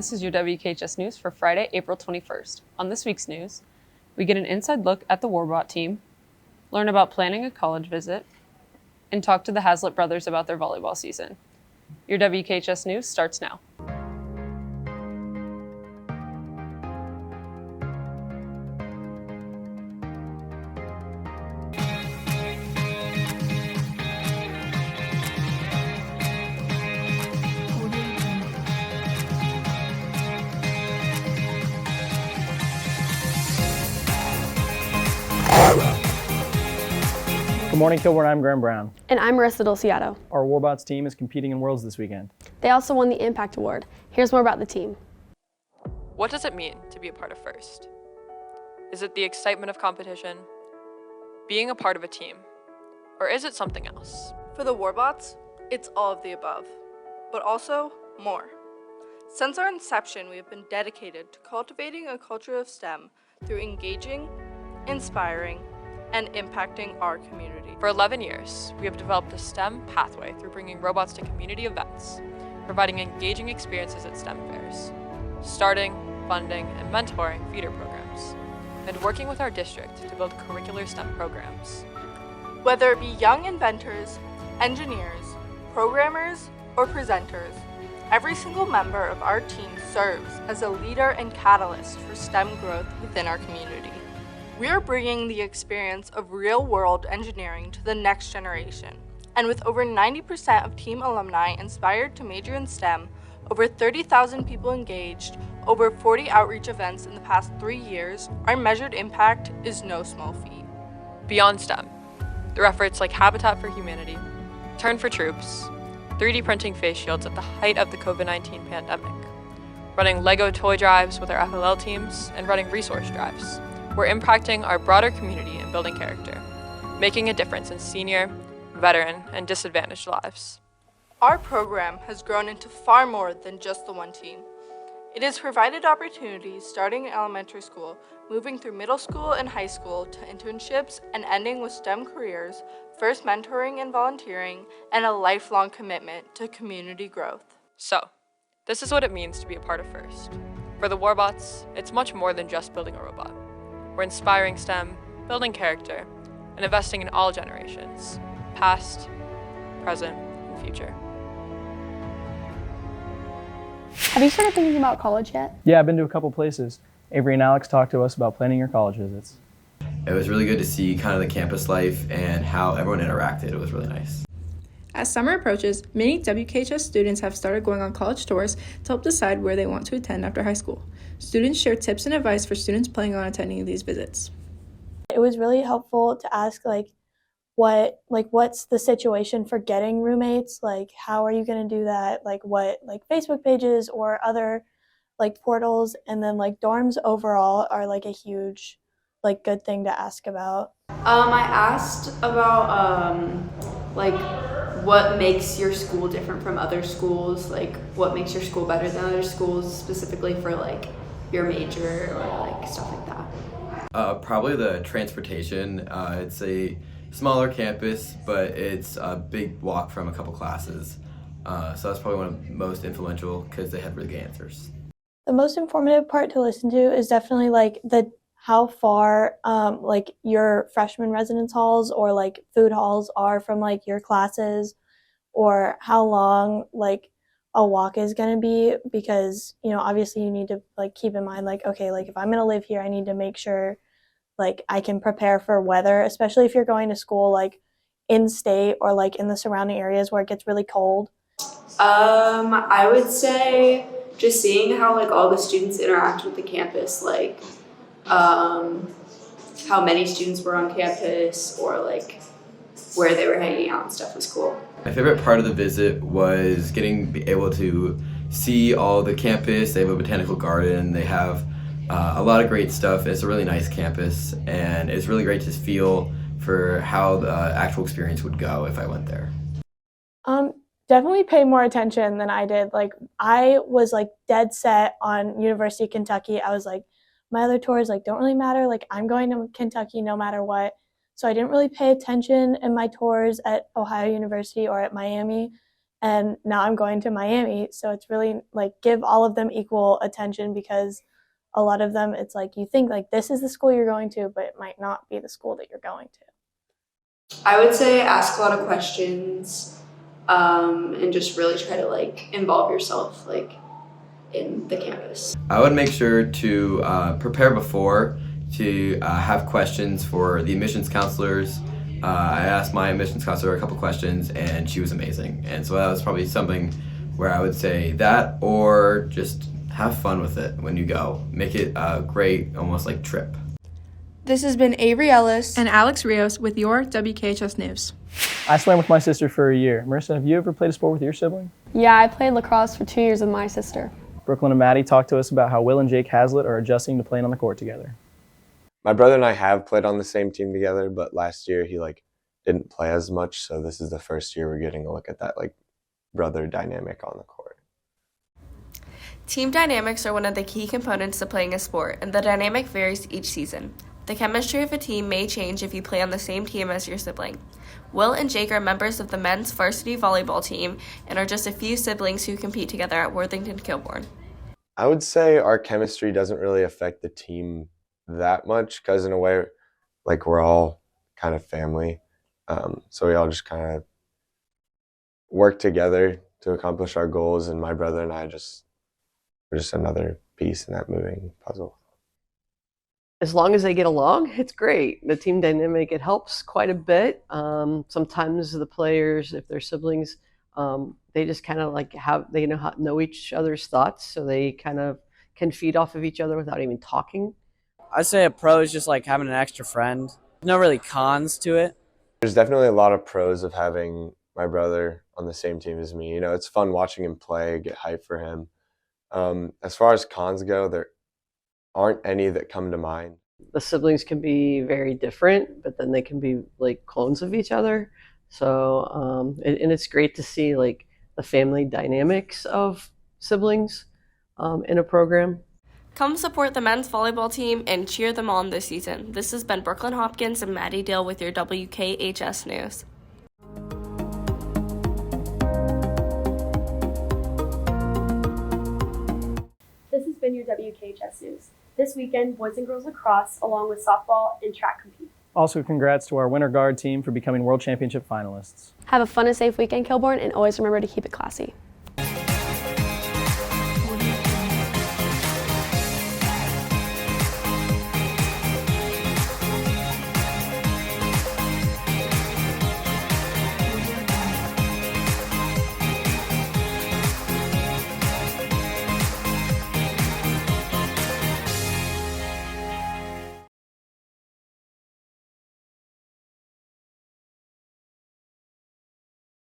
This is your WKHS news for Friday, April 21st. On this week's news, we get an inside look at the Worbots team, learn about planning a college visit, and talk to the Haslett brothers about their volleyball season. Your WKHS news starts now. Good morning, Kilburn. I'm Graham Brown. And I'm Marissa Dulciato. Our Worbots team is competing in Worlds this weekend. They also won the Impact Award. Here's more about the team. What does it mean to be a part of First? Is it the excitement of competition? Being a part of a team? Or is it something else? For the Worbots, it's all of the above, but also more. Since our inception, we have been dedicated to cultivating a culture of STEM through engaging, inspiring, and impacting our community. For 11 years, we have developed a STEM pathway through bringing robots to community events, providing engaging experiences at STEM fairs, starting, funding, and mentoring feeder programs, and working with our district to build curricular STEM programs. Whether it be young inventors, engineers, programmers, or presenters, every single member of our team serves as a leader and catalyst for STEM growth within our community. We are bringing the experience of real-world engineering to the next generation. And with over 90% of team alumni inspired to major in STEM, over 30,000 people engaged, over 40 outreach events in the past 3 years, our measured impact is no small feat. Beyond STEM, through efforts like Habitat for Humanity, Turn for Troops, 3D printing face shields at the height of the COVID-19 pandemic, running Lego toy drives with our FLL teams, and running resource drives, we're impacting our broader community and building character, making a difference in senior, veteran, and disadvantaged lives. Our program has grown into far more than just the one team. It has provided opportunities starting in elementary school, moving through middle school and high school to internships, and ending with STEM careers, first mentoring and volunteering, and a lifelong commitment to community growth. So, this is what it means to be a part of First. For the Worbots, it's much more than just building a robot. We're inspiring STEM, building character, and investing in all generations, past, present, and future. Have you started thinking about college yet? Yeah, I've been to a couple places. Avery and Alex talked to us about planning your college visits. It was really good to see kind of the campus life and how everyone interacted. It was really nice. As summer approaches, many WKHS students have started going on college tours to help decide where they want to attend after high school. Students share tips and advice for students planning on attending these visits. It was really helpful to ask what's the situation for getting roommates? Like, how are you going to do that? Like, what, Facebook pages or other, portals? And then, dorms overall are, a huge, good thing to ask about. I asked about, what makes your school different from other schools? What makes your school better than other schools, specifically for, your major or, stuff like that? Probably the transportation. It's a smaller campus, but it's a big walk from a couple classes. So that's probably one of the most influential because they had really good answers. The most informative part to listen to is definitely how far your freshman residence halls or food halls are from your classes, or how long a walk is going to be, because obviously you need to keep in mind okay, if I'm going to live here, I need to make sure I can prepare for weather, especially if you're going to school in state or in the surrounding areas where it gets really cold. I would say just seeing how all the students interact with the campus, how many students were on campus or where they were hanging out and stuff was cool. My favorite part of the visit was be able to see all the campus. They have a botanical garden. They have a lot of great stuff. It's a really nice campus, and it's really great to feel for how the actual experience would go if I went there. Definitely pay more attention than I did. I was dead set on University of Kentucky. I was my other tours don't really matter. I'm going to Kentucky no matter what. So I didn't really pay attention in my tours at Ohio University or at Miami. and now I'm going to Miami. So it's really like give all of them equal attention, because a lot of them, it's like you think like this is the school you're going to, but it might not be the school that you're going to. I would say ask a lot of questions, and just really try to like involve yourself like in the campus. I would make sure to prepare before to have questions for the admissions counselors. I asked my admissions counselor a couple questions, and she was amazing. And so that was probably something where I would say that, or just have fun with it when you go. Make it a great, almost like trip. This has been Avery Ellis and Alex Rios with your WKHS News. I swam with my sister for a year. Marissa, have you ever played a sport with your sibling? Yeah, I played lacrosse for 2 years with my sister. Brooklyn and Maddie talked to us about how Will and Jake Hazlitt are adjusting to playing on the court together. My brother and I have played on the same team together, but last year he didn't play as much, so this is the first year we're getting a look at that brother dynamic on the court. Team dynamics are one of the key components to playing a sport, and the dynamic varies each season. The chemistry of a team may change if you play on the same team as your sibling. Will and Jake are members of the men's varsity volleyball team and are just a few siblings who compete together at Worthington-Kilbourne. I would say our chemistry doesn't really affect the team that much, because in a way, we're all kind of family. So we all just kind of work together to accomplish our goals, and my brother and I we're just another piece in that moving puzzle. As long as they get along, it's great. The team dynamic, it helps quite a bit. Sometimes the players, if they're siblings, they just kind of they know each other's thoughts, so they kind of can feed off of each other without even talking. I'd say a pro is just like having an extra friend. No really cons to it. There's definitely a lot of pros of having my brother on the same team as me. It's fun watching him play, get hyped for him. As far as cons go, there aren't any that come to mind. The siblings can be very different, but then they can be like clones of each other. So, and it's great to see the family dynamics of siblings in a program. Come support the men's volleyball team and cheer them on this season. This has been Brooklyn Hopkins and Maddie Dale with your WKHS News. This has been your WKHS News. This weekend, boys and girls lacrosse, along with softball and track compete. Also, congrats to our winter guard team for becoming World Championship finalists. Have a fun and safe weekend, Kilbourne, and always remember to keep it classy.